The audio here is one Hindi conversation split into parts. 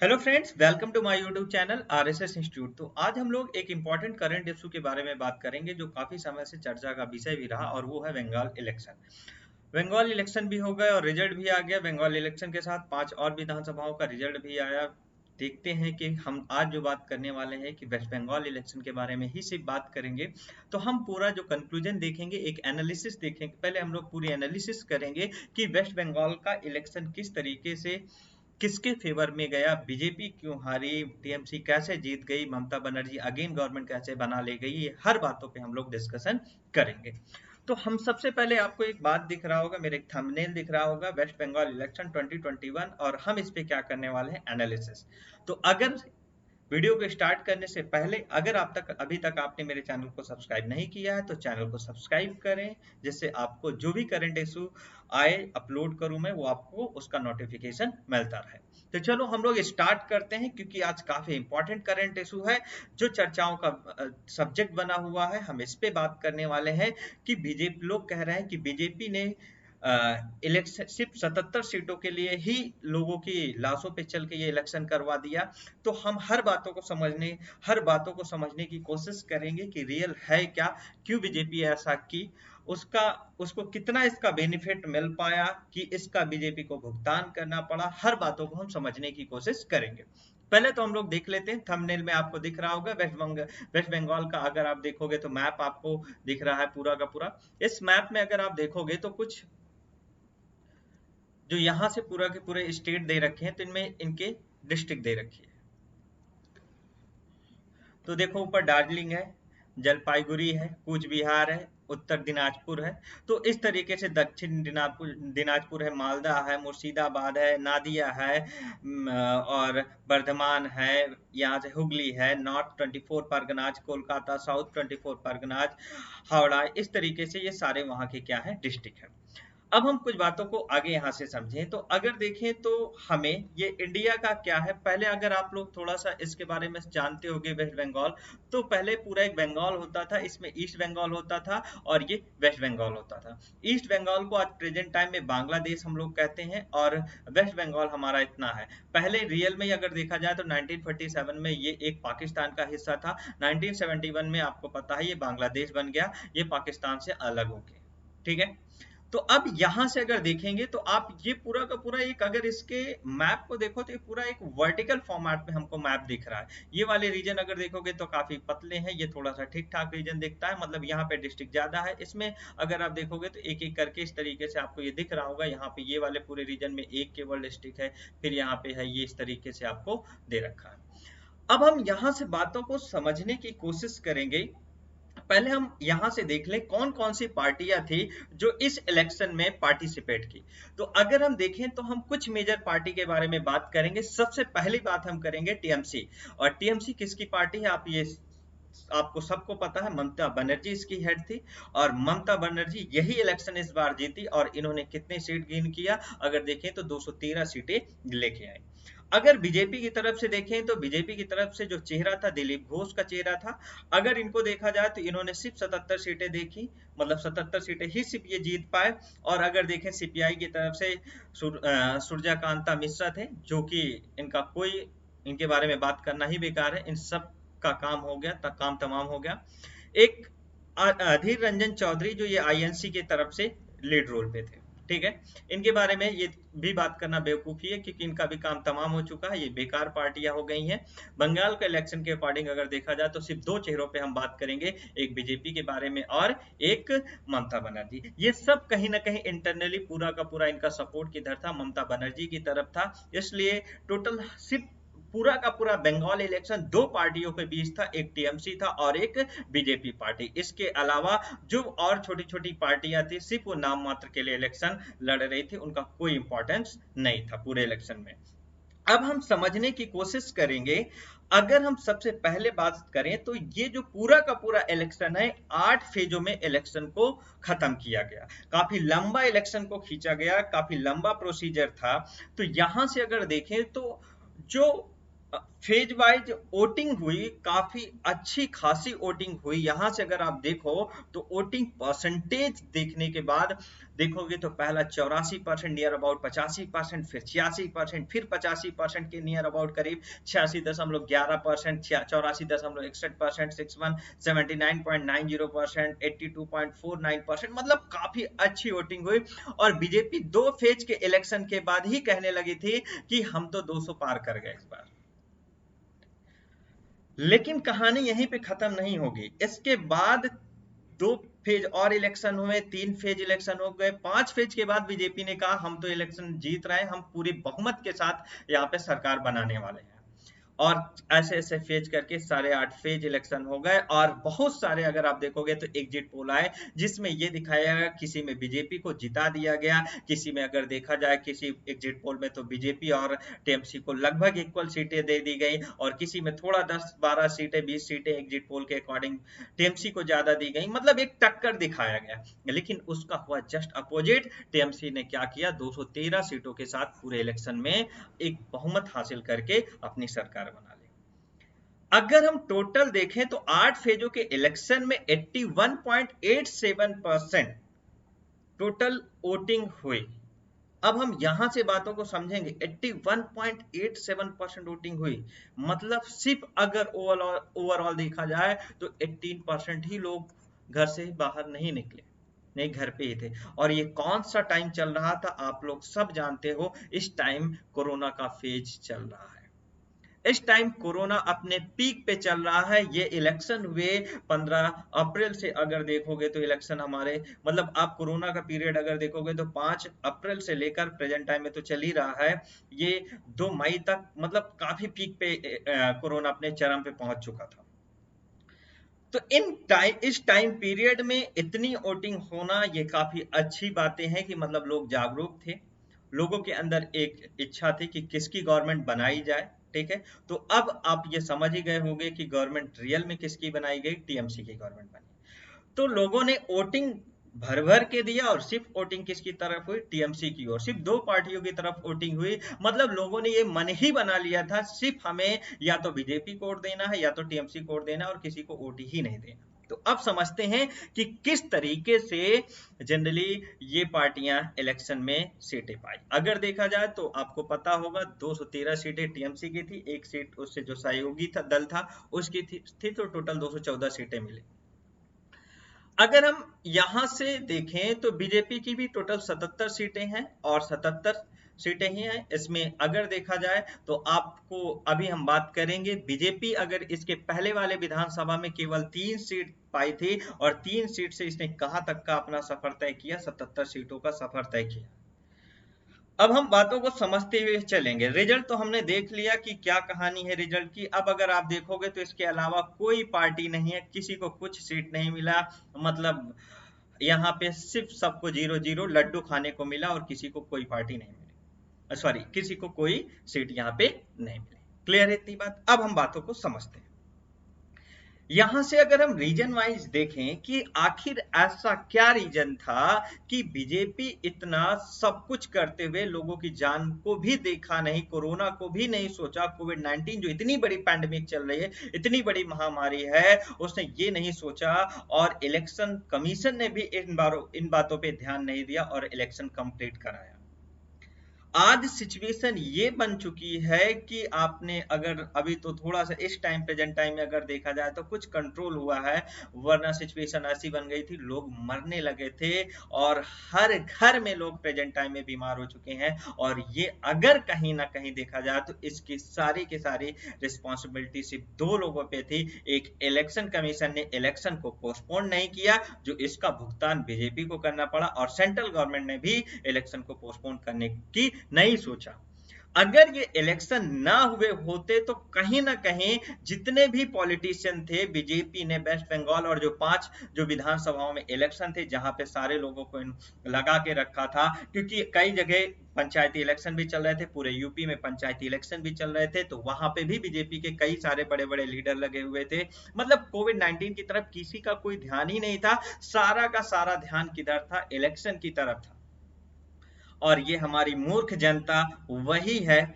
Hello friends, welcome to my YouTube channel RSS institute. तो आज हम लोग एक इम्पॉर्टेंट करंट इशू के बारे में बात करेंगे जो काफी समय से चर्चा का विषय भी रहा, और वो है बंगाल इलेक्शन। बंगाल इलेक्शन भी हो गए और रिजल्ट भी आ गया। बंगाल इलेक्शन के साथ 5 और विधानसभाओं का रिजल्ट भी आया। देखते हैं कि हम आज जो बात करने वाले हैं कि वेस्ट बंगाल इलेक्शन के बारे में ही सिर्फ बात करेंगे। तो हम पूरा जो कंक्लूजन देखेंगे, एक एनालिसिस देखेंगे। पहले हम लोग पूरी एनालिसिस करेंगे कि वेस्ट बंगाल का इलेक्शन किस तरीके से किसके फेवर में गया, बीजेपी क्यों हारी, टीएमसी कैसे जीत गई, ममता बनर्जी अगेन गवर्नमेंट कैसे बना ले गई, ये हर बातों पे हम लोग डिस्कशन करेंगे। तो हम सबसे पहले, आपको एक बात दिख रहा होगा, मेरे एक थंबनेल दिख रहा होगा, वेस्ट बंगाल इलेक्शन 2021, और हम इस पे क्या करने वाले हैं, एनालिसिस। तो अगर वीडियो को स्टार्ट करने से पहले अगर अभी तक आपने मेरे चैनल को सब्सक्राइब नहीं किया है तो चैनल को सब्सक्राइब करें, जिससे आपको जो भी करंट इशू आए अपलोड करूं मैं, वो आपको उसका नोटिफिकेशन मिलता रहे। तो चलो हम लोग स्टार्ट करते हैं, क्योंकि आज काफी इंपॉर्टेंट करंट इशू है जो चर्चाओं का सब्जेक्ट बना हुआ है। हम इस पे बात करने वाले हैं कि बीजेपी, लोग कह रहे हैं कि बीजेपी ने इलेक्शन सिर्फ 77 सीटों के लिए ही लोगों की लाशों पे चल के ये इलेक्शन करवा दिया। तो हम हर बातों को समझने की कोशिश करेंगे कि रियल है क्या, क्यों बीजेपी ऐसा की, उसका उसको कितना इसका बेनिफिट मिल पाया, कि इसका बीजेपी को भुगतान करना पड़ा। हर बातों को हम समझने की कोशिश करेंगे। पहले तो हम लोग देख लेते हैं, थंबनेल में आपको दिख रहा होगा वेस्ट बंगाल का। अगर आप देखोगे तो मैप आपको दिख रहा है पूरा का पूरा। इस मैप में अगर आप देखोगे तो कुछ जो यहाँ से पूरा के पूरे स्टेट दे रखे हैं, तो इनमें इनके डिस्ट्रिक्ट दे रखी है। तो देखो, ऊपर दार्जिलिंग है, जलपाईगुड़ी है, कूच बिहार है, उत्तर दिनाजपुर है। तो इस तरीके से दक्षिण दिनाजपुर दिनाजपुर है, मालदा है, मुर्शिदाबाद है, नादिया है, और बर्धमान है, यहाँ से हुगली है, नॉर्थ 24 परगनाज, कोलकाता, साउथ 24 परगनाज, हावड़ा। इस तरीके से ये सारे वहाँ के क्या है, डिस्ट्रिक्ट है। अब हम कुछ बातों को आगे यहाँ से समझें, तो अगर देखें तो हमें ये इंडिया का क्या है, पहले अगर आप लोग थोड़ा सा इसके बारे में जानते होंगे वेस्ट बंगाल, तो पहले पूरा एक बंगाल होता था, इसमें ईस्ट बंगाल होता था और ये वेस्ट बंगाल होता था। ईस्ट बंगाल को आज प्रेजेंट टाइम में बांग्लादेश हम लोग कहते हैं, और वेस्ट बंगाल हमारा इतना है। पहले रियल में अगर देखा जाए तो 1947 में ये एक पाकिस्तान का हिस्सा था। 1971 में आपको पता है ये बांग्लादेश बन गया, ये पाकिस्तान से अलग हो गया। ठीक है। तो अब यहां से अगर देखेंगे तो आप ये पूरा का पूरा एक, अगर इसके मैप को देखो तो ये पूरा एक वर्टिकल फॉर्मेट में हमको मैप दिख रहा है। ये वाले रीजन अगर देखोगे तो काफी पतले हैं, ये थोड़ा सा ठीक ठाक रीजन दिखता है, मतलब यहाँ पे डिस्ट्रिक्ट ज्यादा है। इसमें अगर आप देखोगे तो एक एक करके इस तरीके से आपको ये दिख रहा होगा, यहाँ पे ये वाले पूरे रीजन में एक केवल डिस्ट्रिक्ट है, फिर यहाँ पे है, ये इस तरीके से आपको दे रखा है। अब हम यहाँ से बातों को समझने की कोशिश करेंगे। पहले हम यहां से देख लें कौन कौन सी पार्टियां थी जो इस इलेक्शन में पार्टिसिपेट की। तो अगर हम देखें तो हम कुछ मेजर पार्टी के बारे में बात करेंगे। सबसे पहली बात हम करेंगे टीएमसी। और टीएमसी किसकी पार्टी है, आपको सबको पता है, ममता बनर्जी इसकी हेड थी। और ममता बनर्जी यही इलेक्शन इस बार जीती, और इन्होंने कितने सीट गेन किया, अगर देखें तो 213 सीटें लेके आई। अगर बीजेपी की तरफ से देखें तो बीजेपी की तरफ से जो चेहरा था, दिलीप घोष का चेहरा था। अगर इनको देखा जाए तो इन्होंने सिर्फ 77 सीटें देखी, मतलब 77 सीटें ही सिर्फ ये जीत पाए। और अगर देखें सीपीआई की तरफ से सूर्यकांता मिश्रा थे, जो कि इनका कोई, इनके बारे में बात करना ही बेकार है, इन सब का काम हो गया, काम तमाम हो गया। एक अधीर रंजन चौधरी, जो ये आईएनसी की तरफ से लीड रोल पे थे। ठीक है। इनके बारे में ये भी बात करना बेवकूफी है, क्योंकि इनका भी काम तमाम हो चुका है, ये बेकार पार्टियां हो गई हैं। बंगाल के इलेक्शन के अकॉर्डिंग अगर देखा जाए तो सिर्फ दो चेहरों पे हम बात करेंगे, एक बीजेपी के बारे में और एक ममता बनर्जी। ये सब कहीं ना कहीं इंटरनली पूरा का पूरा इनका सपोर्ट किधर था, ममता बनर्जी की तरफ था। इसलिए टोटल सिर्फ पूरा का पूरा बंगाल इलेक्शन दो पार्टियों के बीच था, एक टीएमसी था और एक बीजेपी पार्टी। इसके अलावा जो और छोटी छोटी पार्टियां थी, सिर्फ वो नाम मात्र के लिए इलेक्शन लड़ रही थी, उनका कोई इंपॉर्टेंस नहीं था पूरे इलेक्शन में। अब हम समझने की कोशिश करेंगे। अगर हम सबसे पहले बात करें तो ये जो पूरा का पूरा इलेक्शन है, 8 फेजों में इलेक्शन को खत्म किया गया। काफी लंबा इलेक्शन को खींचा गया, काफी लंबा प्रोसीजर था। तो यहां से अगर देखें तो जो फेज वाइज वोटिंग हुई, काफी अच्छी खासी वोटिंग हुई। यहां से अगर आप देखो तो वोटिंग परसेंटेज देखने के बाद देखोगे तो पहला 84% नियर अबाउट 85%, फिर 86%, फिर 85% के नियर अबाउट करीब 86.11%, 84.61%, 79.90%, 82.49%, मतलब काफी अच्छी वोटिंग हुई। और बीजेपी दो फेज के इलेक्शन के बाद ही कहने लगी थी कि हम तो 200 पार कर गए इस बार। लेकिन कहानी यहीं पे खत्म नहीं होगी। इसके बाद दो फेज और इलेक्शन हुए, 3 फेज इलेक्शन हो गए, 5 फेज के बाद बीजेपी ने कहा हम तो इलेक्शन जीत रहे हैं, हम पूरी बहुमत के साथ यहाँ पे सरकार बनाने वाले हैं। और ऐसे ऐसे फेज करके 8.5 फेज इलेक्शन हो गए। और बहुत सारे अगर आप देखोगे तो एग्जिट पोल आए जिसमें ये दिखाया गया किसी में बीजेपी को जिता दिया गया, किसी में अगर देखा जाए किसी एग्जिट पोल में तो बीजेपी और टीएमसी को लगभग इक्वल सीटें दे दी गई, और किसी में थोड़ा 10-12 सीटें 20 सीटें एग्जिट पोल के अकॉर्डिंग टीएमसी को ज्यादा दी गई, मतलब एक टक्कर दिखाया गया। लेकिन उसका हुआ जस्ट अपोजिट। टीएमसी ने क्या किया, 213 सीटों के साथ पूरे इलेक्शन में एक बहुमत हासिल करके अपनी सरकार बना ली। अगर हम टोटल देखें तो 8 फेजों के इलेक्शन में 81.87% टोटल वोटिंग हुई। अब हम यहां से बातों को समझेंगे। 81.87% वोटिंग हुई, मतलब सिर्फ अगर ओवरऑल देखा जाए तो 18% ही लोग घर से बाहर नहीं निकले, नहीं घर पे ही थे। और ये कौन सा टाइम चल रहा था, आप लोग सब जानते हो, इस टाइम कोरोना का फेज चल रहा है। इस टाइम कोरोना अपने पीक पे चल रहा है। ये इलेक्शन हुए 15 अप्रैल से, अगर देखोगे तो इलेक्शन हमारे, मतलब आप कोरोना का पीरियड अगर देखोगे तो 5 अप्रैल से लेकर प्रेजेंट टाइम में तो चल ही रहा है, ये 2 मई तक, मतलब काफी पीक पे कोरोना अपने चरम पे पहुंच चुका था। तो इस टाइम पीरियड में इतनी वोटिंग होना ये काफी अच्छी बातें हैं कि मतलब लोग जागरूक थे, लोगों के अंदर एक इच्छा थी कि किसकी गवर्नमेंट बनाई जाए। ठीक है, तो अब आप ये समझ ही गए होंगे कि गवर्नमेंट रियल में किसकी बनाई गई, टीएमसी की गवर्नमेंट बनी। तो लोगों ने वोटिंग भर भर के दिया, और सिर्फ वोटिंग किसकी तरफ हुई, टीएमसी की ओर। सिर्फ 2 पार्टियों की तरफ वोटिंग हुई, मतलब लोगों ने ये मन ही बना लिया था सिर्फ हमें या तो बीजेपी को वोट देना है या तो टीएमसी को वोट देना है, और किसी को वोट ही नहीं देना। तो अब समझते हैं कि किस तरीके से जनरली ये पार्टियां इलेक्शन में सीटें पाई। अगर देखा जाए तो आपको पता होगा 213 सीटें टीएमसी की थी, एक सीट उससे जो सहयोगी था दल था उसकी थी, तो टोटल 214 सीटें मिली। अगर हम यहां से देखें तो बीजेपी की भी टोटल 77 सीटें हैं, और 77 सीटें ही हैं। इसमें अगर देखा जाए तो आपको अभी हम बात करेंगे, बीजेपी अगर इसके पहले वाले विधानसभा में केवल 3 सीट पाई थी, और 3 सीट से इसने कहां तक का अपना सफर तय किया, 77 सीटों का सफर तय किया। अब हम बातों को समझते हुए चलेंगे। रिजल्ट तो हमने देख लिया कि क्या कहानी है रिजल्ट की। अब अगर आप देखोगे तो इसके अलावा कोई पार्टी नहीं है, किसी को कुछ सीट नहीं मिला, मतलब यहाँ पे सिर्फ सबको 0-0 लड्डू खाने को मिला, और किसी को कोई पार्टी नहीं मिली, सॉरी किसी को कोई सीट यहाँ पे नहीं मिली। क्लियर है इतनी बात? अब हम बातों को समझते हैं। यहां से अगर हम रीजन वाइज देखें कि आखिर ऐसा क्या रीजन था कि बीजेपी इतना सब कुछ करते हुए लोगों की जान को भी देखा नहीं, कोरोना को भी नहीं सोचा, कोविड-19 जो इतनी बड़ी पैंडेमिक चल रही है, इतनी बड़ी महामारी है, उसने ये नहीं सोचा, और इलेक्शन कमीशन ने भी इन बातों पे ध्यान नहीं दिया और इलेक्शन कंप्लीट कराया। आज सिचुएशन ये बन चुकी है कि आपने अगर अभी तो थोड़ा सा इस टाइम प्रेजेंट टाइम में अगर देखा जाए तो कुछ कंट्रोल हुआ है, वरना सिचुएशन ऐसी बन गई थी, लोग मरने लगे थे, और हर घर में लोग प्रेजेंट टाइम में बीमार हो चुके हैं। और ये अगर कहीं ना कहीं देखा जाए तो इसकी सारी की सारी रिस्पॉन्सिबिलिटी सिर्फ 2 लोगों पे थी। एक, इलेक्शन कमीशन ने इलेक्शन को पोस्टपोन नहीं किया, जो इसका भुगतान बीजेपी को करना पड़ा, और सेंट्रल गवर्नमेंट ने भी इलेक्शन को पोस्टपोन करने की नहीं सोचा। अगर ये इलेक्शन ना हुए होते तो कहीं ना कहीं जितने भी पॉलिटिशियन थे, बीजेपी ने वेस्ट बंगाल और जो 5 जो विधानसभाओं में इलेक्शन थे जहां पे सारे लोगों को लगा के रखा था, क्योंकि कई जगह पंचायती इलेक्शन भी चल रहे थे, पूरे यूपी में पंचायती इलेक्शन भी चल रहे थे, तो वहां पे भी बीजेपी के कई सारे बड़े बड़े लीडर लगे हुए थे। मतलब कोविड-19 की तरफ किसी का कोई ध्यान ही नहीं था, सारा का सारा ध्यान किधर था, इलेक्शन की तरफ था। और ये हमारी मूर्ख जनता वही है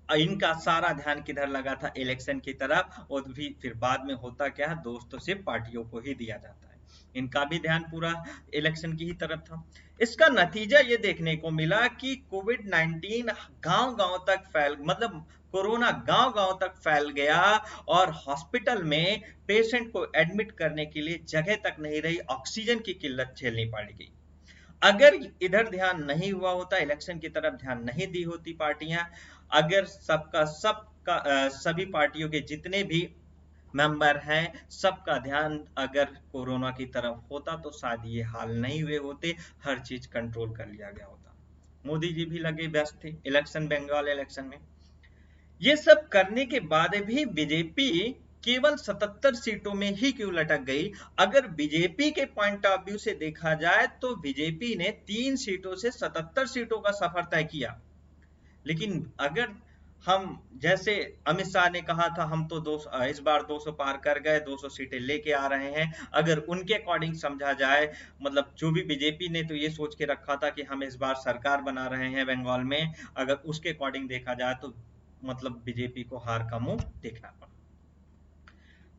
इनका सारा ध्यान किधर लगा था, इलेक्शन की तरफ, और भी फिर बाद में होता क्या है, दोस्तों सिर्फ पार्टियों को ही दिया जाता है, इनका भी ध्यान पूरा इलेक्शन की ही तरफ था। इसका नतीजा ये देखने को मिला कि कोविड 19 गांव गांव तक मतलब कोरोना गांव गांव तक फैल गया, और हॉस्पिटल में पेशेंट को एडमिट करने के लिए जगह तक नहीं रही, ऑक्सीजन की किल्लत झेलनी पड़ गई। अगर इधर ध्यान नहीं हुआ होता, इलेक्शन की तरफ ध्यान नहीं दी होती पार्टियां, अगर सभी पार्टियों के जितने भी मेंबर हैं, सबका ध्यान अगर कोरोना की तरफ होता तो शायद ये हाल नहीं हुए होते, हर चीज कंट्रोल कर लिया गया होता। मोदी जी भी लगे व्यस्त थे इलेक्शन, बंगाल इलेक्शन में। ये सब करने के बाद भी बीजेपी केवल 77 सीटों में ही क्यों लटक गई? अगर बीजेपी के पॉइंट ऑफ व्यू से देखा जाए तो बीजेपी ने 3 सीटों से 77 सीटों का सफर तय किया। लेकिन अगर हम, जैसे अमित शाह ने कहा था, हम तो इस बार 200 पार कर गए, 200 सीटें लेके आ रहे हैं, अगर उनके अकॉर्डिंग समझा जाए, मतलब जो भी बीजेपी ने तो ये सोच के रखा था कि हम इस बार सरकार बना रहे हैं बंगाल में, अगर उसके अकॉर्डिंग देखा जाए तो मतलब बीजेपी को हार का मुंह देखना पड़ा।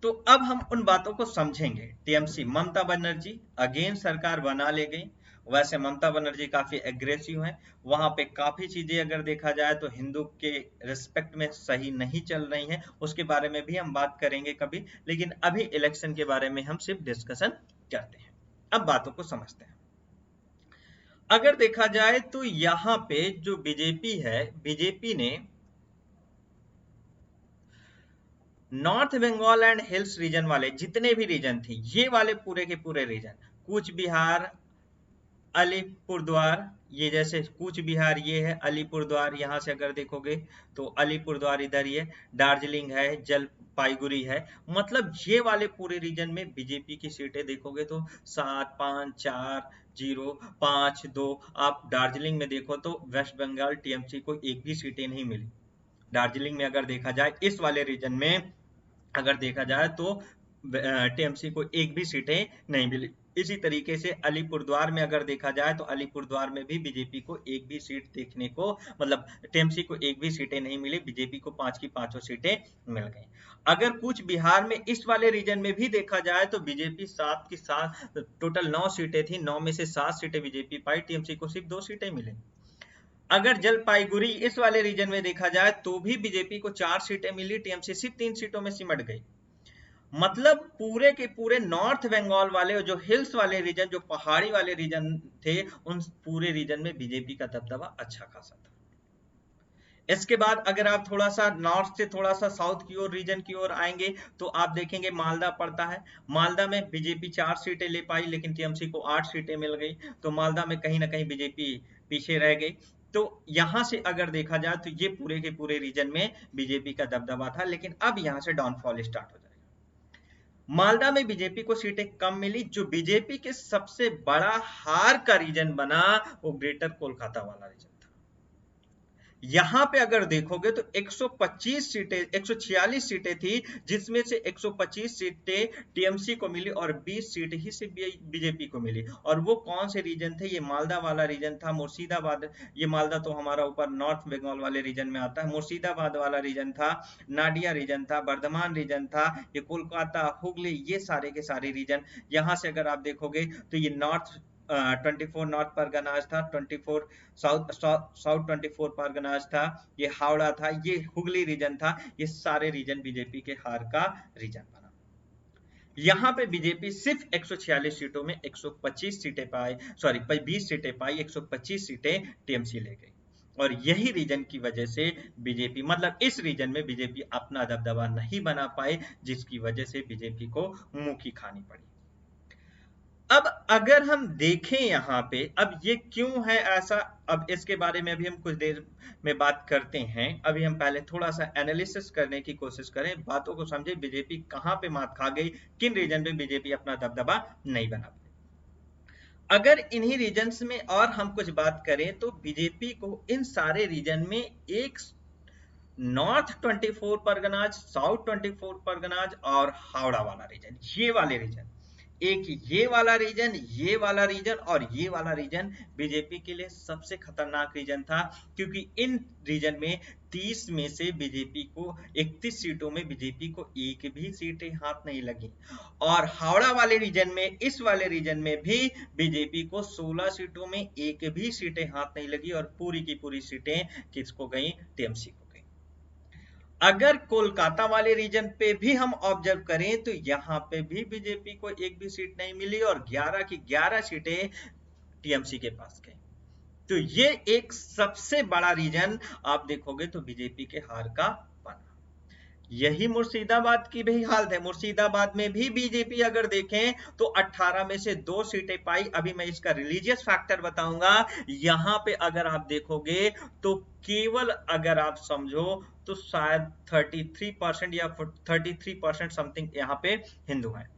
तो अब हम उन बातों को समझेंगे। टीएमसी, ममता बनर्जी अगेन सरकार बना ले गई। वैसे ममता बनर्जी काफी एग्रेसिव है, वहां पे काफी चीजें अगर देखा जाए तो हिंदू के रिस्पेक्ट में सही नहीं चल रही हैं, उसके बारे में भी हम बात करेंगे कभी, लेकिन अभी इलेक्शन के बारे में हम सिर्फ डिस्कशन करते हैं। अब बातों को समझते हैं। अगर देखा जाए तो यहाँ पे जो बीजेपी है, बीजेपी ने north Bengal and hills region वाले जितने भी रीजन थे, ये वाले पूरे के पूरे रीजन, कूच बिहार, अलीपुरद्वार, ये जैसे कूच बिहार ये है, अलीपुरद्वार यहाँ से अगर देखोगे तो अलीपुरद्वार इधर ये, दार्जिलिंग है, जलपाईगुड़ी है, मतलब ये वाले पूरे रीजन में बीजेपी की सीटें देखोगे तो 7, 5, 4, 0, 5, 2। आप दार्जिलिंग में देखो तो वेस्ट बंगाल टीएमसी को एक भी सीटें नहीं मिली। दार्जिलिंग में अगर देखा जाए, इस वाले रीजन में अगर देखा जाए तो टीएमसी को एक भी सीटें नहीं मिली। इसी तरीके से अलीपुरद्वार में अगर देखा जाए तो अलीपुरद्वार में भी बीजेपी को एक भी सीट देखने को, मतलब टीएमसी को एक भी सीटें नहीं मिली, बीजेपी को 5 की 5 सीटें मिल गई। अगर कुछ बिहार में इस वाले रीजन में भी देखा जाए तो बीजेपी 7 की 7, टोटल 9 सीटें थी, 9 में से 7 सीटें बीजेपी पाई, टीएमसी को सिर्फ 2 सीटें मिली। अगर जलपाईगुड़ी इस वाले रीजन में देखा जाए तो भी बीजेपी को 4 सीटें मिली, टीएमसी सिर्फ 3 सीटों में सिमट गई। मतलब पूरे के पूरे नॉर्थ बंगाल वाले जो हिल्स वाले रीजन, जो पहाड़ी वाले रीजन थे, उन पूरे रीजन में बीजेपी का दबदबा अच्छा खासा था। इसके बाद अगर आप थोड़ा सा नॉर्थ से थोड़ा सा साउथ की ओर रीजन की ओर आएंगे तो आप देखेंगे मालदा पड़ता है। मालदा में बीजेपी 4 सीटें ले पाई, लेकिन टीएमसी को 8 सीटें मिल गई, तो मालदा में कहीं ना कहीं बीजेपी पीछे रह गई। तो यहां से अगर देखा जाए तो ये पूरे के पूरे रीजन में बीजेपी का दबदबा था, लेकिन अब यहां से डाउनफॉल स्टार्ट हो जाएगा। मालदा में बीजेपी को सीटें कम मिली, जो बीजेपी के सबसे बड़ा हार का रीजन बना वो ग्रेटर कोलकाता वाला रीजन। यहां पे अगर देखोगे तो 125 सीटें, 146 सीटें थी, जिसमें से 125 सीटें टीएमसी को मिली और 20 सीटें ही सिर्फ बीजेपी को मिली। और वो कौन से रीजन थे? ये मालदा वाला रीजन था, मुर्शिदाबाद, ये मालदा तो हमारा ऊपर नॉर्थ बंगाल वाले रीजन में आता है, मुर्शिदाबाद वाला रीजन था, नाडिया रीजन था, बर्धमान रीजन था, ये कोलकाता, हुगली, ये सारे के सारे रीजन। यहां से अगर आप देखोगे तो ये नॉर्थ 24 नॉर्थ परगनाज था, 24 साउथ 24 परगनाज था, ये हावड़ा था, ये हुगली रीजन था, ये सारे रीजन बीजेपी के हार का रीजन बना। यहाँ पे बीजेपी सिर्फ 146 सीटों में 125 सीटें पाई, सॉरी 20 सीटें पाई, 125 सीटें टीएमसी ले गई। और यही रीजन की वजह से बीजेपी, मतलब इस रीजन में बीजेपी अपना दबदबा नहीं बना पाए, जिसकी वजह से बीजेपी को मुंह की खानी पड़ी। अब अगर हम देखें यहाँ पे, अब ये क्यों है ऐसा, अब इसके बारे में अभी हम कुछ देर में बात करते हैं। अभी हम पहले थोड़ा सा एनालिसिस करने की कोशिश करें, बातों को समझे, बीजेपी कहाँ पे मात खा गई, किन रीजन में बीजेपी अपना दबदबा नहीं बना पाई। अगर इन्हीं रीजन्स में और हम कुछ बात करें तो बीजेपी को इन सारे रीजन में एक नॉर्थ 24 परगनाज, साउथ 24 परगनाज और हावड़ा वाला रीजन, ये वाले रीजन, एक ये वाला रीजन और ये वाला रीजन बीजेपी के लिए सबसे खतरनाक रीजन था, क्योंकि इन रीजन में 30 में से बीजेपी को 31 सीटों में बीजेपी को एक भी सीटें हाथ नहीं लगी। और हावड़ा वाले रीजन में, इस वाले रीजन में भी बीजेपी को 16 सीटों में एक भी सीटें हाथ नहीं लगी और पूरी की पूरी सीटें किसको गई? टीएमसी को। अगर कोलकाता वाले रीजन पे भी हम ऑब्जर्व करें तो यहाँ पे भी बीजेपी को एक भी सीट नहीं मिली और 11 की 11 सीटें टीएमसी के पास गई। तो ये एक सबसे बड़ा रीजन आप देखोगे तो बीजेपी के हार का बना। यही मुर्शिदाबाद की भी हालत है। मुर्शिदाबाद में भी बीजेपी अगर देखें तो 18 में से 2 सीटें पाई। अभी मैं इसका रिलीजियस फैक्टर बताऊंगा। यहां पे अगर आप देखोगे तो केवल अगर आप समझो तो शायद 33% या 33% समथिंग यहाँ पे हिंदू हैं।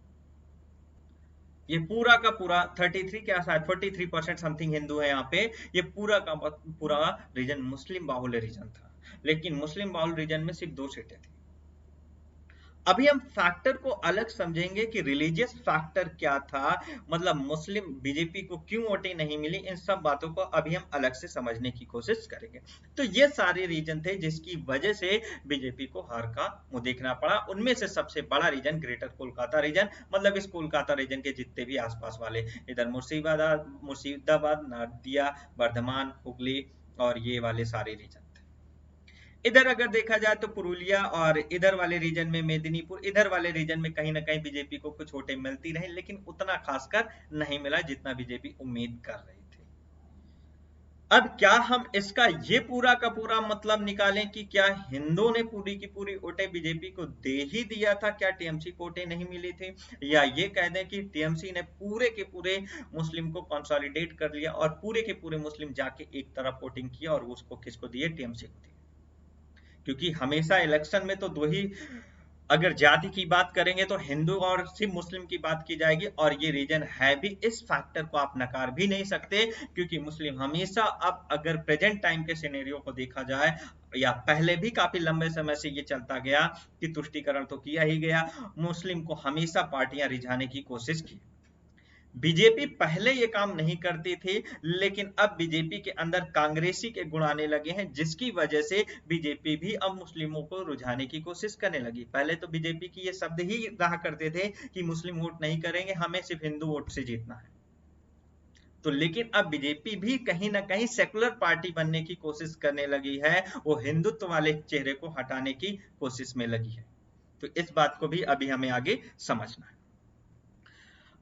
ये पूरा का पूरा 33 क्या शायद 43% समथिंग हिंदू है यहाँ पे। ये पूरा का पूरा रीजन मुस्लिम बाहुल्य रीजन था, लेकिन मुस्लिम बाहुल्य रीजन में सिर्फ 2 सीटें थी। अभी हम फैक्टर को अलग समझेंगे कि रिलीजियस फैक्टर क्या था, मतलब मुस्लिम बीजेपी को क्यों वोटें नहीं मिली। इन सब बातों को अभी हम अलग से समझने की कोशिश करेंगे। तो ये सारे रीजन थे जिसकी वजह से बीजेपी को हार का मुंह देखना पड़ा। उनमें से सबसे बड़ा रीजन ग्रेटर कोलकाता रीजन, मतलब इस कोलकाता रीजन के जितने भी आसपास वाले, इधर मुर्शिदाबाद, नादिया, बर्धमान, हुगली और ये वाले सारे रीजन। इधर अगर देखा जाए तो पुरुलिया और इधर वाले रीजन में मेदिनीपुर, इधर वाले रीजन में कहीं ना कहीं बीजेपी को कुछ वोटें मिलती रही, लेकिन उतना खासकर नहीं मिला जितना बीजेपी उम्मीद कर रही थी। अब क्या हम इसका ये पूरा का पूरा मतलब निकालें कि क्या हिंदुओं ने पूरी की पूरी वोटें बीजेपी को दे ही दिया था? क्या टीएमसी को वोटें नहीं मिली थी? या ये कह दें कि टीएमसी ने पूरे के पूरे मुस्लिम को कंसोलिडेट कर लिया और पूरे के पूरे मुस्लिम जाके एक तरफ वोटिंग किया और उसको किसको दिए? टीएमसी को दिए। क्योंकि हमेशा इलेक्शन में तो दो ही, अगर जाति की बात करेंगे तो हिंदू और सिर्फ मुस्लिम की बात की जाएगी, और ये रीजन है भी। इस फैक्टर को आप नकार भी नहीं सकते, क्योंकि मुस्लिम हमेशा, अब अगर प्रेजेंट टाइम के सिनेरियो को देखा जाए या पहले भी काफी लंबे समय से ये चलता गया कि तुष्टीकरण तो किया ही गया, मुस्लिम को हमेशा पार्टियां रिझाने की कोशिश की। बीजेपी पहले ये काम नहीं करती थी, लेकिन अब बीजेपी के अंदर कांग्रेसी के गुण आने लगे हैं, जिसकी वजह से बीजेपी भी अब मुस्लिमों को रुझाने की कोशिश करने लगी। पहले तो बीजेपी की ये शब्द ही रहा करते थे कि मुस्लिम वोट नहीं करेंगे, हमें सिर्फ हिंदू वोट से जीतना है। तो लेकिन अब बीजेपी भी कहीं ना कहीं सेकुलर पार्टी बनने की कोशिश करने लगी है, वो हिंदुत्व वाले चेहरे को हटाने की कोशिश में लगी है। तो इस बात को भी अभी हमें आगे समझना है।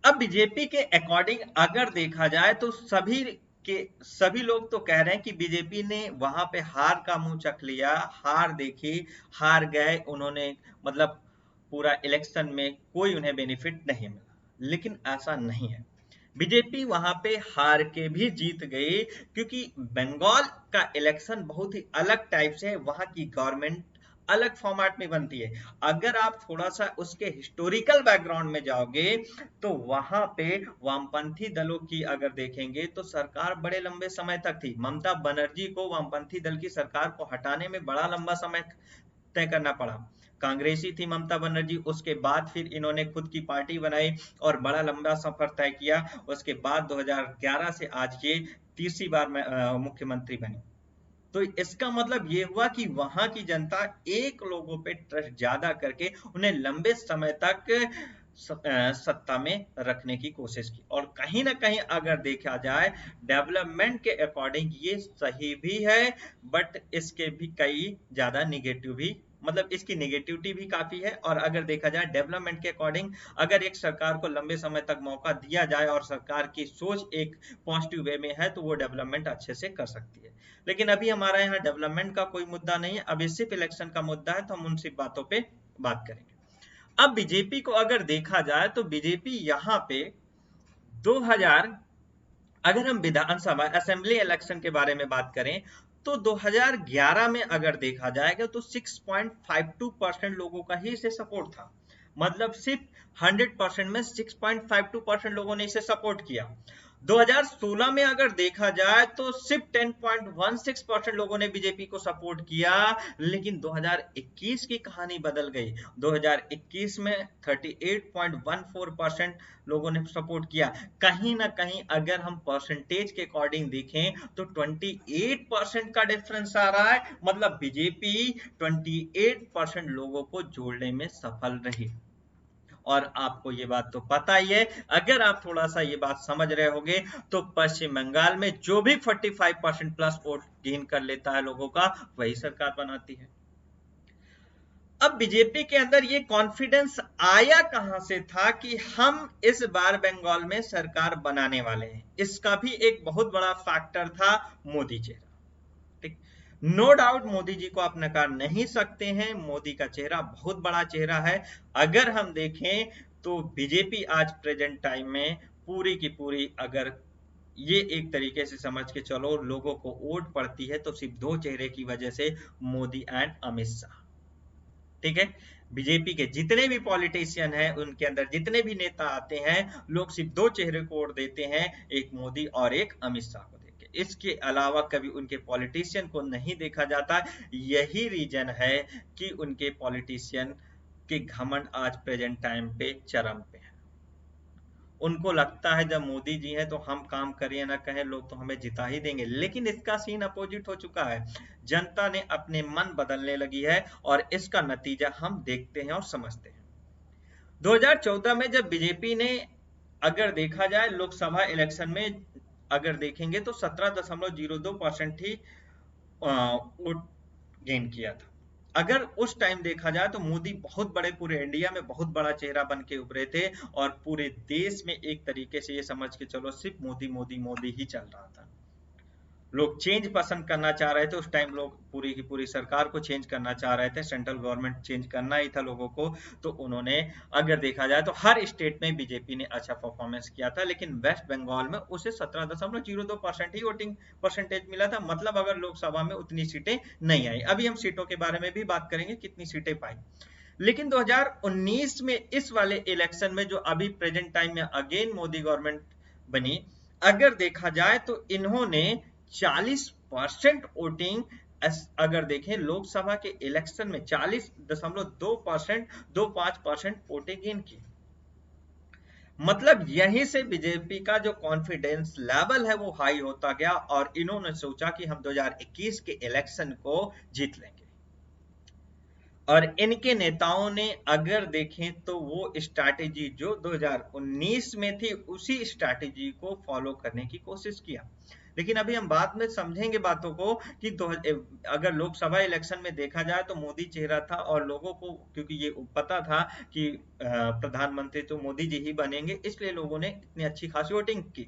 अब बीजेपी के अकॉर्डिंग अगर देखा जाए तो सभी लोग तो कह रहे हैं कि बीजेपी ने वहां पे हार का मुंह चख लिया, हार देखी, हार गए उन्होंने, मतलब पूरा इलेक्शन में कोई उन्हें बेनिफिट नहीं मिला। लेकिन ऐसा नहीं है, बीजेपी वहां पे हार के भी जीत गई, क्योंकि बंगाल का इलेक्शन बहुत ही अलग टाइप से है। वहां की गवर्नमेंट अलग फॉर्मेट में बनती है। अगर आप थोड़ा सा उसके हिस्टोरिकल बैकग्राउंड में जाओगे तो वहां पे वामपंथी दलों की अगर देखेंगे तो सरकार बड़े लंबे समय तक थी। ममता बनर्जी को वामपंथी दल की सरकार को हटाने में बड़ा लंबा समय तय करना पड़ा। कांग्रेसी थी ममता बनर्जी, उसके बाद फिर इन्होंने खुद की पार्टी बनाई और बड़ा लंबा सफर तय किया। उसके बाद 2011 से आज ये तीसरी बार मुख्यमंत्री बनी। तो इसका मतलब ये हुआ कि वहां की जनता एक लोगों पे ट्रस्ट ज्यादा करके उन्हें लंबे समय तक सत्ता में रखने की कोशिश की। और कहीं ना कहीं अगर देखा जाए डेवलपमेंट के अकॉर्डिंग ये सही भी है, बट इसके भी कई ज्यादा निगेटिव भी, मतलब इसकी निगेटिविटी भी काफी है। और अगर देखा जाए डेवलपमेंट के अकॉर्डिंग, अगर एक सरकार को लंबे समय तक मौका दिया जाए और सरकार की सोच एक पॉजिटिव वे में है तो वो डेवलपमेंट अच्छे से कर सकती है। लेकिन अभी हमारा यहाँ डेवलपमेंट का कोई मुद्दा नहीं है, अभी सिर्फ इलेक्शन का मुद्दा है, तो हम उन सिर्फ बातों पे बात करेंगे। अब बीजेपी को अगर देखा जाए तो बीजेपी यहाँ पे 2000, अगर हम विधानसभा असेंबली इलेक्शन के बारे में बात करें तो 2011 में अगर देखा जाएगा तो 6.52% लोगों का ही इसे सपोर्ट था। मतलब सिर्फ 100% में 6.52% लोगों ने इसे सपोर्ट किया। 2016 में अगर देखा जाए तो सिर्फ 10.16% लोगों ने बीजेपी को सपोर्ट किया, लेकिन 2021 की कहानी बदल गई। 2021 में 38.14% लोगों ने सपोर्ट किया। कहीं ना कहीं अगर हम परसेंटेज के अकॉर्डिंग देखें तो 28% का डिफरेंस आ रहा है, मतलब बीजेपी 28% लोगों को जोड़ने में सफल रही। और आपको ये बात तो पता ही है, अगर आप थोड़ा सा ये बात समझ रहे होंगे तो पश्चिम बंगाल में जो भी 45% प्लस वोट गेन कर लेता है लोगों का, वही सरकार बनाती है। अब बीजेपी के अंदर ये कॉन्फिडेंस आया कहां से था कि हम इस बार बंगाल में सरकार बनाने वाले हैं? इसका भी एक बहुत बड़ा फैक्टर था मोदी चेहरा। ठीक, नो डाउट मोदी जी को आप नकार नहीं सकते हैं, मोदी का चेहरा बहुत बड़ा चेहरा है। अगर हम देखें तो बीजेपी आज प्रेजेंट टाइम में पूरी की पूरी, अगर ये एक तरीके से समझ के चलो, लोगों को वोट पड़ती है तो सिर्फ दो चेहरे की वजह से, मोदी एंड अमित शाह। ठीक है, बीजेपी के जितने भी पॉलिटिशियन हैं, उनके अंदर जितने भी नेता आते हैं, लोग सिर्फ दो चेहरे को वोट देते हैं, एक मोदी और एक अमित शाह को देके। इसके अलावा कभी उनके पॉलिटिशियन को नहीं देखा जाता। यही रीजन है कि उनके पॉलिटिशियन के घमंड आज प्रेजेंट टाइम पे चरम पे है। उनको लगता है जब मोदी जी हैं तो हम काम करें ना कहें, लोग तो हमें जिता ही देंगे। लेकिन इसका सीन अपोजिट हो चुका है, जनता ने अपने मन बदलने लगी है और इसका नतीजा हम देखते हैं और समझते हैं। 2014 में जब बीजेपी ने, अगर देखा जाए लोकसभा इलेक्शन में अगर देखेंगे तो 17.02% ही वोट गेन किया था। अगर उस टाइम देखा जाए तो मोदी बहुत बड़े, पूरे इंडिया में बहुत बड़ा चेहरा बन के उभरे थे और पूरे देश में एक तरीके से ये समझ के चलो सिर्फ मोदी मोदी मोदी ही चल रहा था। लोग चेंज पसंद करना चाह रहे थे उस टाइम, लोग पूरी की पूरी सरकार को चेंज करना चाह रहे थे, सेंट्रल गवर्नमेंट चेंज करना ही था लोगों को। तो उन्होंने, अगर देखा जाए तो हर स्टेट में बीजेपी ने अच्छा परफॉर्मेंस किया था, लेकिन वेस्ट बंगाल में उसे 17.02% ही वोटिंग परसेंटेज मिला था। मतलब अगर लोकसभा में उतनी सीटें नहीं आई। अभी हम सीटों के बारे में भी बात करेंगे कितनी सीटें पाई। लेकिन 2019 में इस वाले इलेक्शन में, जो अभी प्रेजेंट टाइम में अगेन मोदी गवर्नमेंट बनी, अगर देखा जाए तो इन्होंने 40% वोटिंग, अगर देखें लोकसभा के इलेक्शन में 40.25% वोटें गेन की। मतलब यहीं से बीजेपी का जो कॉन्फिडेंस लेवल है वो हाई होता गया और इन्होंने सोचा कि हम 2021 के इलेक्शन को जीत लेंगे। और इनके नेताओं ने अगर देखें तो वो स्ट्रैटेजी जो 2019 में थी, उसी स्ट्रैटेजी को फॉलो करने की कोशिश किया। लेकिन अभी हम बाद में समझेंगे बातों को कि अगर लोकसभा इलेक्शन में देखा जाए तो मोदी चेहरा था और लोगों को, क्योंकि ये पता था कि प्रधानमंत्री तो मोदी जी ही बनेंगे, इसलिए लोगों ने इतनी अच्छी खासी वोटिंग की।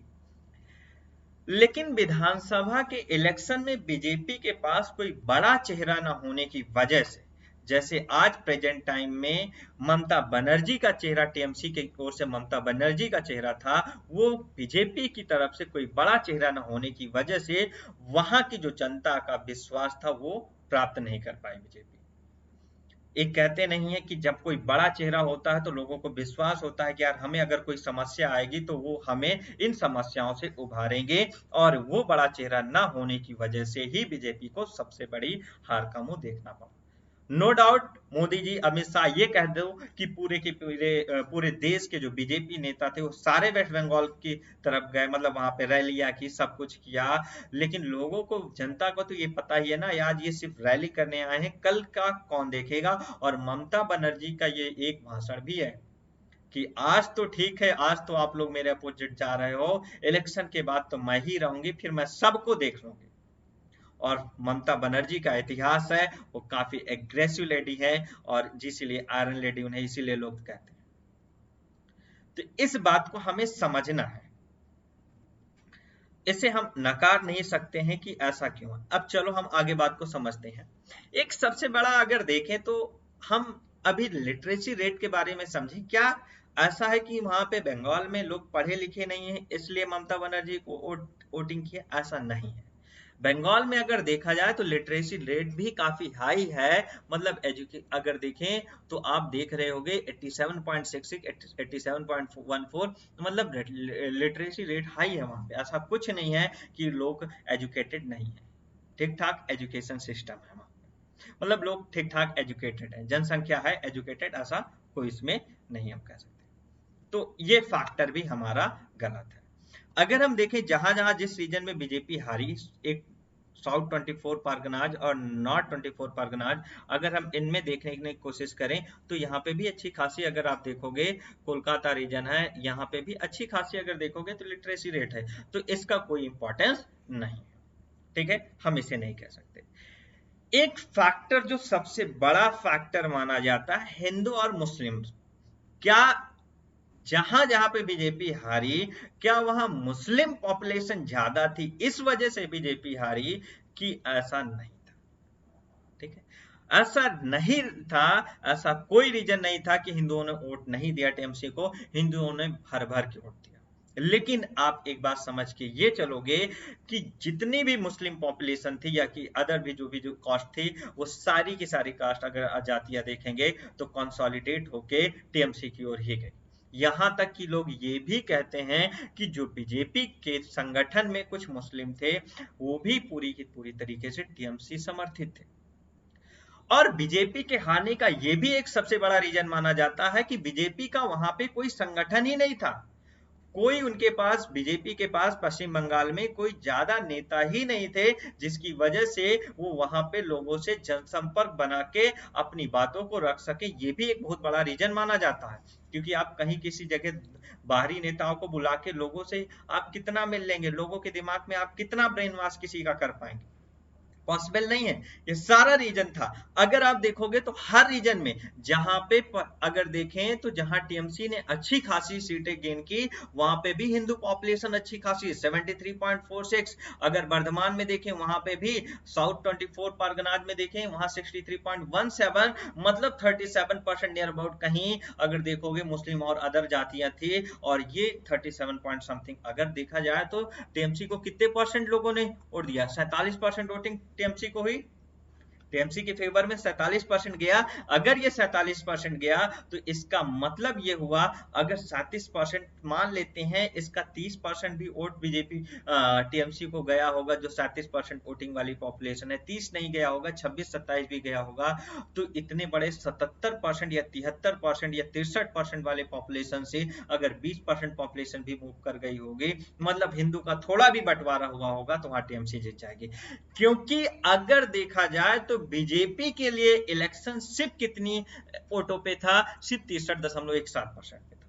लेकिन विधानसभा के इलेक्शन में बीजेपी के पास कोई बड़ा चेहरा न होने की वजह से, जैसे आज प्रेजेंट टाइम में ममता बनर्जी का चेहरा, टीएमसी की ओर से ममता बनर्जी का चेहरा था, वो बीजेपी की तरफ से कोई बड़ा चेहरा न होने की वजह से वहां की जो जनता का विश्वास था वो प्राप्त नहीं कर पाई बीजेपी। एक कहते नहीं है कि जब कोई बड़ा चेहरा होता है तो लोगों को विश्वास होता है कि यार हमें अगर कोई समस्या आएगी तो वो हमें इन समस्याओं से उभारेंगे, और वो बड़ा चेहरा ना होने की वजह से ही बीजेपी को सबसे बड़ी हार का मुंह देखना पड़ा। नो डाउट मोदी जी, अमित शाह, ये कह दो कि पूरे के पूरे देश के जो बीजेपी नेता थे वो सारे वेस्ट बंगाल की तरफ गए, मतलब वहां पे रैलियां की, सब कुछ किया। लेकिन लोगों को, जनता को तो ये पता ही है ना, आज ये सिर्फ रैली करने आए हैं, कल का कौन देखेगा। और ममता बनर्जी का ये एक भाषण भी है कि आज तो ठीक है, आज तो आप लोग मेरे अपोजिट जा रहे हो, इलेक्शन के बाद तो मैं ही रहूंगी, फिर मैं सबको देख लूंगी। और ममता बनर्जी का इतिहास है, वो काफी एग्रेसिव लेडी है और जिसलिए आयरन लेडी उन्हें इसीलिए लोग कहते हैं। तो इस बात को हमें समझना है, इसे हम नकार नहीं सकते हैं कि ऐसा क्यों है। अब चलो हम आगे बात को समझते हैं। एक सबसे बड़ा अगर देखें तो हम अभी लिटरेसी रेट के बारे में समझें। क्या ऐसा है कि वहां पे बंगाल में लोग पढ़े लिखे नहीं है इसलिए ममता बनर्जी को वोटिंग किया? ऐसा नहीं है। बंगाल में अगर देखा जाए तो लिटरेसी रेट भी काफी हाई है, मतलब अगर देखें तो आप देख रहे होंगे 87.66 87.14, मतलब लिटरेसी रेट हाई है वहां पे। ऐसा कुछ नहीं है कि लोग एजुकेटेड नहीं है, ठीक ठाक एजुकेशन सिस्टम है वहां पे, मतलब लोग ठीक ठाक एजुकेटेड है, जनसंख्या है एजुकेटेड, ऐसा कोई इसमें नहीं हम कह सकते। तो ये फैक्टर भी हमारा गलत है। अगर हम देखें जहां जहां जिस रीजन में बीजेपी हारी, एक साउथ 24 परगनाज और नॉर्थ 24 परगनाज, अगर हम इनमें देखने की कोशिश करें तो यहाँ पे भी अच्छी खासी, अगर आप देखोगे कोलकाता रीजन है, यहाँ पे भी अच्छी खासी अगर देखोगे तो लिटरेसी रेट है, तो इसका कोई इंपॉर्टेंस नहीं है, ठीक है, हम इसे नहीं कह सकते। एक फैक्टर जो सबसे बड़ा फैक्टर माना जाता है हिंदू और मुस्लिम, क्या जहां जहां पे बीजेपी हारी, क्या वहां मुस्लिम पॉपुलेशन ज्यादा थी इस वजह से बीजेपी हारी, कि ऐसा नहीं था, ठीक है, ऐसा नहीं था, ऐसा कोई रीजन नहीं था कि हिंदुओं ने वोट नहीं दिया टीएमसी को, हिंदुओं ने भर भर के वोट दिया। लेकिन आप एक बात समझ के ये चलोगे कि जितनी भी मुस्लिम पॉपुलेशन थी या कि अदर भी जो कास्ट थी, वो सारी की सारी कास्ट अगर जातियां देखेंगे तो कंसोलिडेट होके टीएमसी की ओर ही गई। यहां तक कि लोग ये भी कहते हैं कि जो बीजेपी के संगठन में कुछ मुस्लिम थे वो भी पूरी की पूरी तरीके से टीएमसी समर्थित थे। और बीजेपी के हारने का ये भी एक सबसे बड़ा रीजन माना जाता है कि बीजेपी का वहां पे कोई संगठन ही नहीं था, कोई उनके पास, बीजेपी के पास पश्चिम बंगाल में कोई ज्यादा नेता ही नहीं थे, जिसकी वजह से वो वहां पे लोगों से जनसंपर्क बना के अपनी बातों को रख सके, ये भी एक बहुत बड़ा रीजन माना जाता है। क्योंकि आप कहीं किसी जगह बाहरी नेताओं को बुला के लोगों से आप कितना मिल लेंगे, लोगों के दिमाग में आप कितना ब्रेन वॉश किसी का कर पाएंगे, पॉसिबल नहीं है। ये सारा रीजन था। अगर आप देखोगे तो हर रीजन में जहां पे अगर देखें तो जहां टीएमसी ने अच्छी खासी सीटें गेन की, वहां पे भी हिंदू पॉपुलेशन अच्छी खासी 73.46। अगर वर्धमान में देखें वहां पे भी, साउथ 24 परगनाज में देखें वहां 63.17, मतलब 37% नियर अबाउट कहीं अगर देखोगे मुस्लिम और अदर जातियां थी, और ये 37 पॉइंट समथिंग अगर देखा जाए तो टीएमसी को कितने परसेंट लोगों ने वोट दिया, 47% वोटिंग टीएमसी को हुई, टीएमसी के फेवर में 47% गया। अगर ये 47% गया तो इसका मतलब ये हुआ, अगर 37% मान लेते हैं, इसका 30% भी वोट बीजेपी टीएमसी को गया होगा, जो 37% वोटिंग वाली पॉपुलेशन है, 30 नहीं गया होगा, 26-27 भी गया होगा, तो इतने बड़े 77% या 73% या 63% वाले पॉपुलेशन से अगर 20% पॉपुलेशन भी मूव कर गई होगी, मतलब हिंदू का थोड़ा भी बंटवारा हुआ होगा, तो वहां टीएमसी जीत जाएगी। क्योंकि अगर देखा जाए तो बीजेपी के लिए इलेक्शन सिर्फ कितनी वोटों पे था, सिर्फ 63.17% पे था।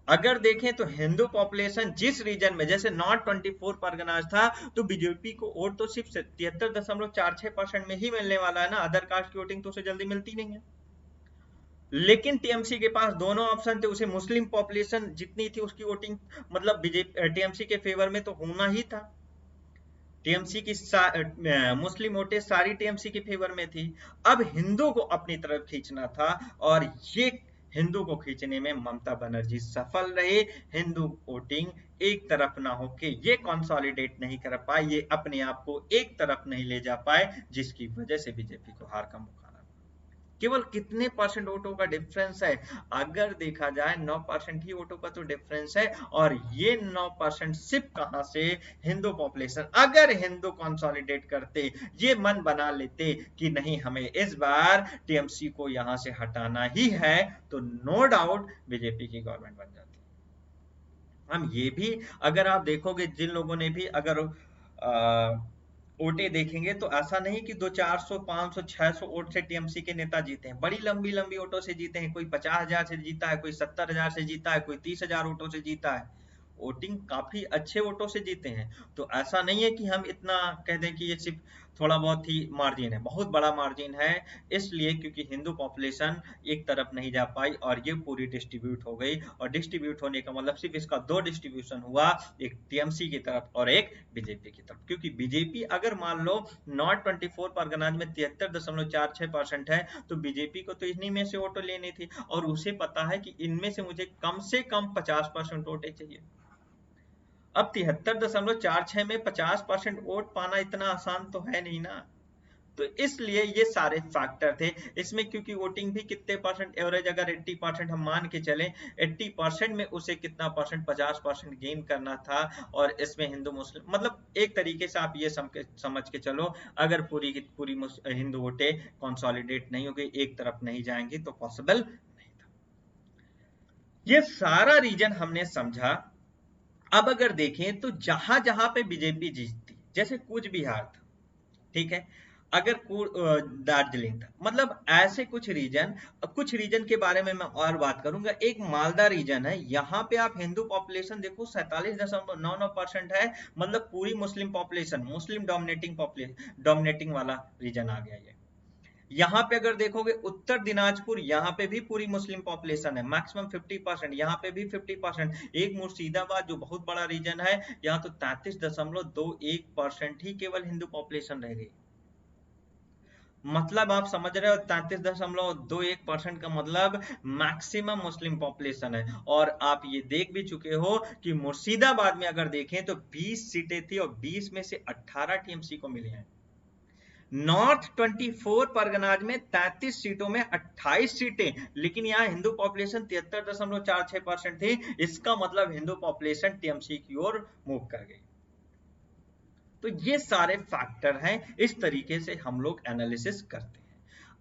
अगर देखें तो हिंदू पॉपुलेशन जिस रीजन में, जैसे नॉर्थ 24 परगनाज था, तो बीजेपी को वोट तो सिर्फ 73.46% में ही मिलने वाला है ना, अदर कास्ट की वोटिंग तो उसे जल्दी मिलती नहीं है। लेकिन टीएमसी के पास दोनों ऑप्शन थे, उसे मुस्लिम पॉपुलेशन जितनी थी उसकी वोटिंग, मतलब बीजेपी टीएमसी के फेवर में तो होना ही था। टीएमसी की मुस्लिम वोटें सारी टीएमसी के फेवर में थी। अब हिंदू को अपनी तरफ खींचना था, और ये हिंदू को खींचने में ममता बनर्जी सफल रहे। हिंदू वोटिंग एक तरफ ना होके ये कंसोलिडेट नहीं कर पाए, ये अपने आप को एक तरफ नहीं ले जा पाए, जिसकी वजह से बीजेपी को हार का मुकाबला। केवल कितने परसेंट वोटों का डिफरेंस है, अगर देखा जाए 9% ही वोटों का तो डिफरेंस है, और ये 9% सिर्फ कहां से, हिंदू पॉपुलेशन, अगर हिंदू कंसोलिडेट करते, ये मन बना लेते कि नहीं हमें इस बार टीएमसी को यहां से हटाना ही है, तो नो डाउट बीजेपी की गवर्नमेंट बन जाती। हम ये भी, अगर आप देखोगे जिन लोगों ने भी अगर वोटें देखेंगे, तो ऐसा नहीं कि 200, 400, 500, 600 वोट से टीएमसी के नेता जीते हैं, बड़ी लंबी लंबी वोटों से जीते हैं। कोई 50,000 से जीता है, कोई 70,000 से जीता है, कोई 30,000 वोटों से जीता है। वोटिंग काफी अच्छे वोटों से जीते हैं। तो ऐसा नहीं है कि हम इतना कह दें कि ये सिर्फ थोड़ा बहुत ही मार्जिन है, बहुत बड़ा मार्जिन है। इसलिए क्योंकि हिंदू पॉपुलेशन एक तरफ नहीं जा पाई और ये पूरी डिस्ट्रीब्यूट हो गई, और डिस्ट्रीब्यूट होने का मतलब सिर्फ इसका दो डिस्ट्रीब्यूशन हुआ, एक टीएमसी की तरफ और एक बीजेपी की तरफ। क्योंकि बीजेपी अगर मान लो नॉर्थ 24 परगनाज में 73.46% है, तो बीजेपी को तो इन्हीं में से वोट लेनी थी, और उसे पता है कि इनमें से मुझे कम 50% वोटें चाहिए। अब 73.46 में 50% वोट पाना इतना आसान तो है नहीं ना। तो इसलिए ये सारे फैक्टर थे इसमें, क्योंकि वोटिंग भी कितने परसेंट एवरेज, अगर 80% हम मान के चले, 80% में उसे कितना परसेंट, 50% गेन करना था। और इसमें हिंदू मुस्लिम, मतलब एक तरीके से आप ये समझ के चलो, अगर पूरी की पूरी हिंदू वोटें कंसोलिडेट नहीं हो गई, एक तरफ नहीं जाएंगी, तो पॉसिबल नहीं था। ये सारा रीजन हमने समझा। अब अगर देखें तो जहां जहां पे बीजेपी जीतती, जैसे कूच बिहार था, ठीक है, अगर दार्जिलिंग था, मतलब ऐसे कुछ रीजन के बारे में मैं और बात करूंगा। एक मालदा रीजन है, यहाँ पे आप हिंदू पॉपुलेशन देखो 47.99% है, मतलब पूरी मुस्लिम पॉपुलेशन, मुस्लिम डोमिनेटिंग वाला रीजन आ गया ये। यहाँ पे अगर देखोगे उत्तर दिनाजपुर, यहाँ पे भी पूरी मुस्लिम पॉपुलेशन है, मैक्सिमम 50%, यहाँ पे भी 50%। एक मुर्शिदाबाद जो बहुत बड़ा रीजन है, यहाँ तो 33.21% ही केवल हिंदू पॉपुलेशन रह गई। मतलब आप समझ रहे हो, 33.21% का मतलब मैक्सिमम मुस्लिम पॉपुलेशन है। और आप ये देख भी चुके हो कि मुर्शिदाबाद में अगर देखें तो 20 सीटें थी और 20 में से 18 टीएमसी को मिली हैं। नॉर्थ 24 परगनाज में 33 सीटों में 28 सीटें, लेकिन यहाँ हिंदू पॉपुलेशन 73.46% थी। इसका मतलब हिंदू पॉपुलेशन टीएमसी की ओर मूव कर गई। तो ये सारे फैक्टर हैं, इस तरीके से हम लोग एनालिसिस करते हैं।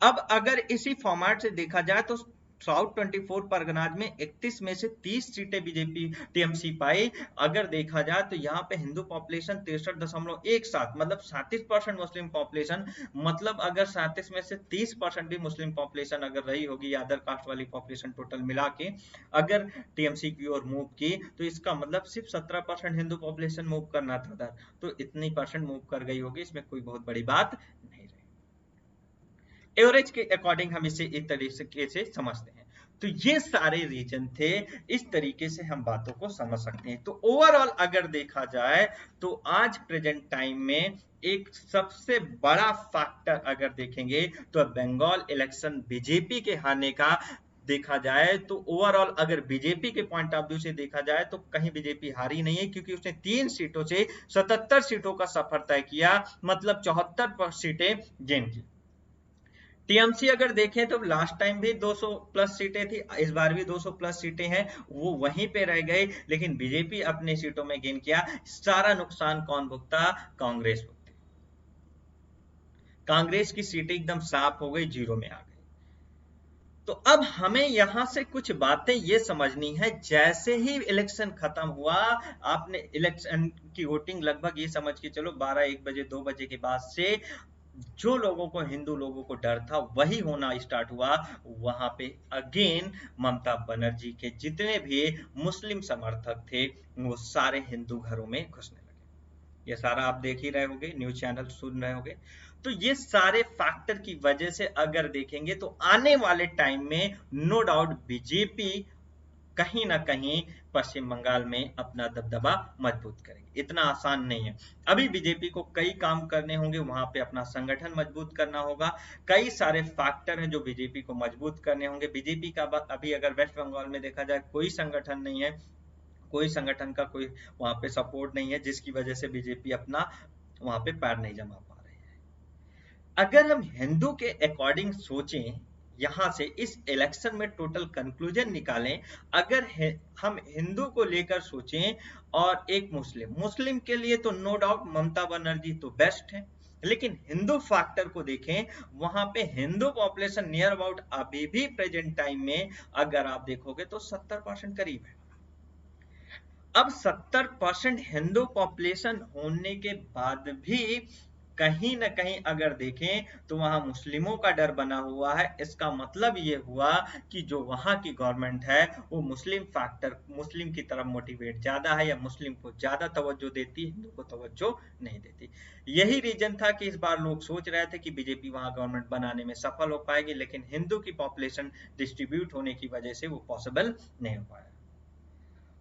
अब अगर इसी फॉर्मेट से देखा जाए तो साउथ 24 परगनाज में 31 में से 30 सीटें बीजेपी टीएमसी पाई। अगर देखा जाए तो यहाँ पे हिंदू पॉपुलेशन 63.17, मतलब 37% मुस्लिम पॉपुलेशन, मतलब अगर 37 में से 30% भी मुस्लिम पॉपुलेशन अगर रही होगी, अदर कास्ट वाली पॉपुलेशन टोटल मिला के अगर टीएमसी की ओर मूव की, तो इसका मतलब सिर्फ 17% हिंदू पॉपुलेशन मूव करना था, तो इतनी परसेंट मूव कर गई होगी, इसमें कोई बहुत बड़ी बात नहीं रही। एवरेज के अकॉर्डिंग हम इसे इस तरीके से समझते हैं। तो ये सारे रीजन थे, इस तरीके से हम बातों को समझ सकते हैं। तो ओवरऑल अगर देखा जाए तो आज प्रेजेंट टाइम में एक सबसे बड़ा फैक्टर अगर देखेंगे तो बंगाल इलेक्शन बीजेपी के हारने का देखा जाए, तो ओवरऑल अगर बीजेपी के पॉइंट ऑफ व्यू से देखा जाए तो कहीं बीजेपी हारी नहीं है, क्योंकि उसने 3 सीटों से 77 सीटों का सफर तय किया, मतलब 74 सीटें गेन की। टीएमसी अगर देखें तो लास्ट टाइम भी 200 प्लस सीटें थी, इस बार भी 200 प्लस सीटें हैं, वो वहीं पे रह गई, लेकिन बीजेपी अपने सीटों में गेन किया। सारा नुकसान कौन भुगता? कांग्रेस भुगती। कांग्रेस की सीटें एकदम साफ हो गई, जीरो में आ गई। तो अब हमें यहां से कुछ बातें ये समझनी है। जैसे ही इलेक्शन खत्म हुआ, आपने इलेक्शन की वोटिंग लगभग ये समझ के चलो 12-1 बजे 2 बजे के बाद से जो लोगों को, हिंदू लोगों को डर था वही होना स्टार्ट हुआ। वहां पे अगेन ममता बनर्जी के जितने भी मुस्लिम समर्थक थे वो सारे हिंदू घरों में घुसने लगे। ये सारा आप देख ही रहे होगे, न्यूज चैनल सुन रहे होगे। तो ये सारे फैक्टर की वजह से अगर देखेंगे तो आने वाले टाइम में नो डाउट बीजेपी कहीं ना कहीं पश्चिम बंगाल में अपना दबदबा मजबूत करेंगे। इतना आसान नहीं है, अभी बीजेपी को कई काम करने होंगे, वहां पे अपना संगठन मजबूत करना होगा। कई सारे फैक्टर हैं जो बीजेपी को मजबूत करने होंगे। बीजेपी का अभी अगर वेस्ट बंगाल में देखा जाए कोई संगठन नहीं है, कोई संगठन का कोई वहां पे सपोर्ट नहीं है, जिसकी वजह से बीजेपी अपना वहां पे पैर नहीं जमा पा रही है। अगर हम हिंदू के अकॉर्डिंग सोचें, यहां से इस इलेक्शन में टोटल कंक्लूजन निकालें, अगर हम हिंदू को लेकर सोचें और एक मुस्लिम के लिए तो नो डाउट ममता बनर्जी तो बेस्ट है, लेकिन हिंदू फैक्टर को देखें, वहां पे हिंदू पॉपुलेशन नियर अबाउट अभी भी प्रेजेंट टाइम में अगर आप देखोगे तो 70% करीब है। अब 70% हिंदू पॉपुलेशन होने के बाद भी कहीं ना कहीं अगर देखें तो वहां मुस्लिमों का डर बना हुआ है। इसका मतलब ये हुआ कि जो वहां की गवर्नमेंट है वो मुस्लिम की तरफ मोटिवेट ज्यादा है, या मुस्लिम को ज्यादा तवज्जो देती, हिंदू को तवज्जो नहीं देती। यही रीजन था कि इस बार लोग सोच रहे थे कि बीजेपी वहां गवर्नमेंट बनाने में सफल हो पाएगी, लेकिन हिंदू की पॉपुलेशन डिस्ट्रीब्यूट होने की वजह से वो पॉसिबल नहीं हो पाया।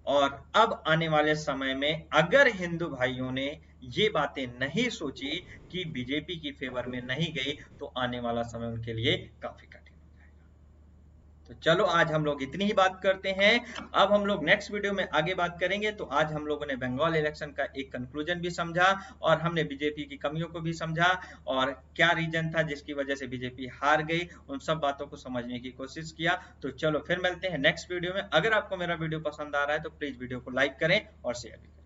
और अब आने वाले समय में अगर हिंदू भाइयों ने ये बातें नहीं सोची कि बीजेपी की फेवर में नहीं गई, तो आने वाला समय उनके लिए काफी कठिन हो जाएगा। तो तो चलो आज हम लोग इतनी ही बात करते हैं। अब हम लोग नेक्स्ट वीडियो में आगे बात करेंगे। तो आज हम लोगों ने बंगाल इलेक्शन का एक कंक्लूजन भी समझा और हमने बीजेपी की कमियों को भी समझा और क्या रीजन था जिसकी वजह से बीजेपी हार गई, उन सब बातों को समझने की कोशिश किया। तो चलो फिर मिलते हैं नेक्स्ट वीडियो में। अगर आपको मेरा वीडियो पसंद आ रहा है तो प्लीज वीडियो को लाइक करें और शेयर करें।